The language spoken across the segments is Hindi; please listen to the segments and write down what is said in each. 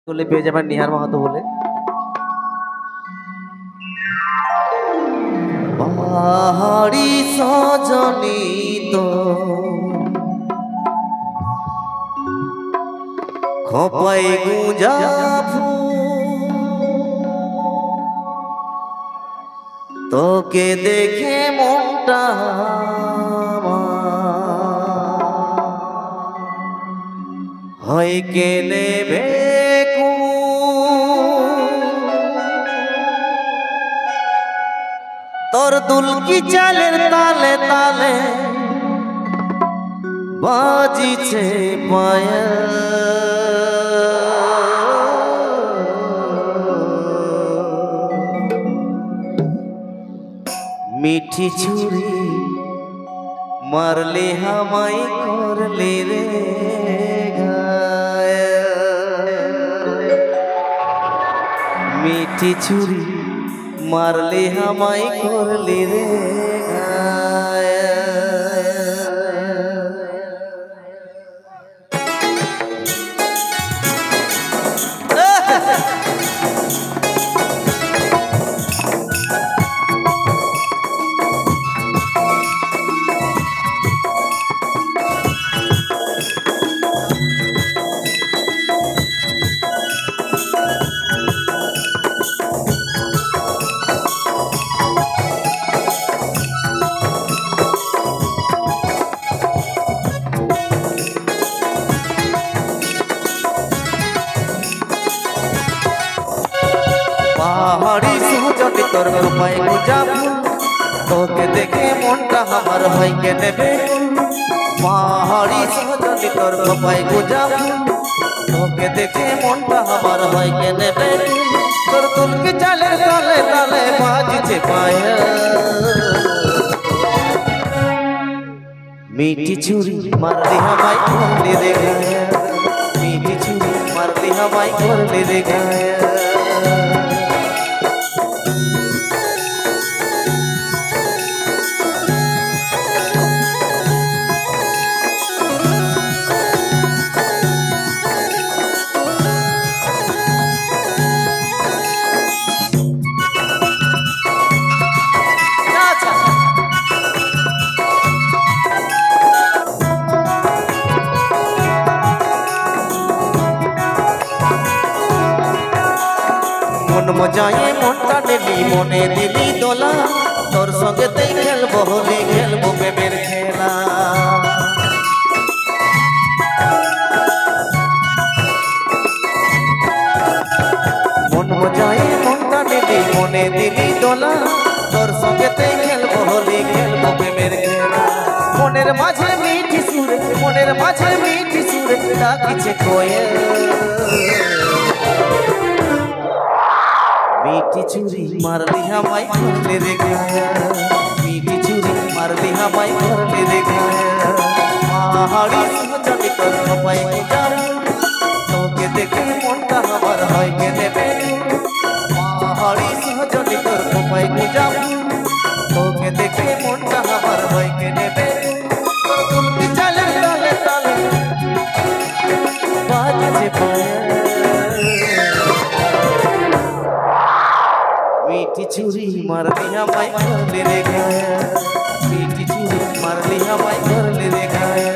করলে পেয়ে যাবেন নিহার মাহাতো বলে। পাহাড়ি সজনী তো খোপাই গুঁজা তোকে দেখে মনটা হয় কেনে তোর দুলকি চালের তালে তালে বাজিছে পায়া মিঠি ছুরি মারলে হামাই করলে রে মিঠি ছুরি मारले हमाई करले रे पहाड़ी सुजनी तोर रूपाई गुजाबू तोके देखे मनटा हमार होई के नेबे पहाड़ी सुजनी तोर रूपाई गुजाबू तोके देखे मनटा हमार होई के नेबे तोर तुल के चले ताले ताले बाजिছে पाया मीठी छुरी मारली हमाई करले रे गाया मीठी छुरी मारली हमाई करले रे गाया मन मजाए मनटा नेली मने दिली दोला तोर संगे खेलबो होली खेलबो प्रेमेर खेला मन मजाए मनटा नेली मने दिली दोला तोर संगे खेलबो होली खेलबो प्रेमेर खेला मनेर माझे मीठी सुरे मनेर माझे मीठी सुरे डाकिছে कोयल मीठी छुरी मारली हमाई करले रे गाया मीठी छुरी मारली हमाई करले रे गाया पहाड़ी सुजनी तोर रूपाई गुजाबू तोके देखे मनटा हमार होई के नेबे पहाड़ी सुजनी तोर रूपाई गुजाबू तोके देखे मनटा हमार होई के नेबे तुम की चले ताले ताले बाजिছে पाया मीठी छुरी मारली हमाई करले रे गाया मीठी छुरी मारली हमाई करले रे गाया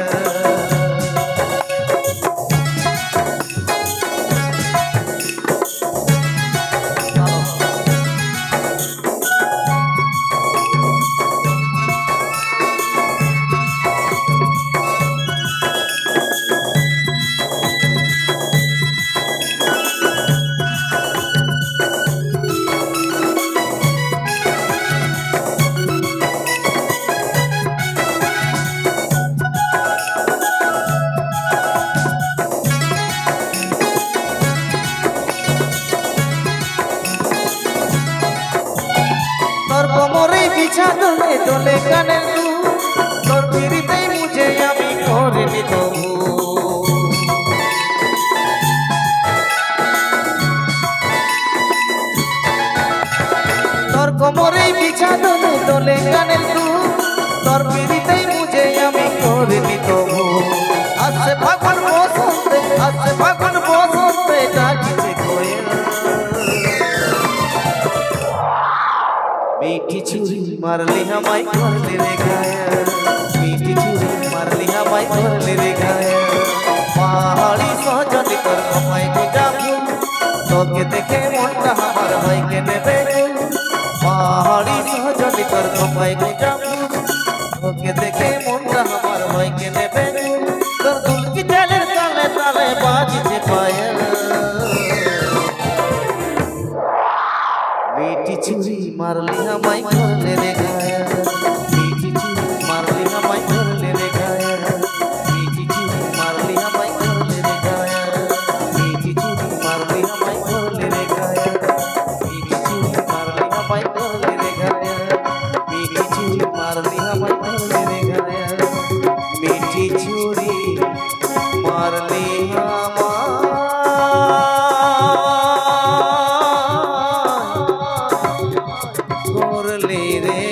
तोर कोमरे बिछा दोले दोले काने तू तोर फिरते मुझे आमी करे नी तो तोर कोमरे बिछा दोले दोले काने तू तोर फिरते मुझे आमी करे नी तो आज से भगवान बसंत डाकिছে मारली हमाई भरले रे गाया मीठी छुरी मारली हमाई भरले रे गाया पहाड़ी सहजनी कर कपाई को जाबू तोके देखे मोटा हमार भाई के नेबे पहाड़ी सहजनी कर कपाई को जाबू तोके देखे मोटा हमार भाई के नेबे कर दुल की चले ताले ताले बाजी से पायल मीठी छुरी मारली हमाई भरले रे गाया मीठी छुरी मारली हमाई भरले रे गाया मीठी छुरी मारली हमाई भरले रे गाया मीठी छुरी मारली हमाई भरले रे गाया मीठी छुरी मारली हमाई भरले रे गाया मीठी छुरी मारली हमाई भरले रे गाया मीठी छुरी मारली हमाई भरले रे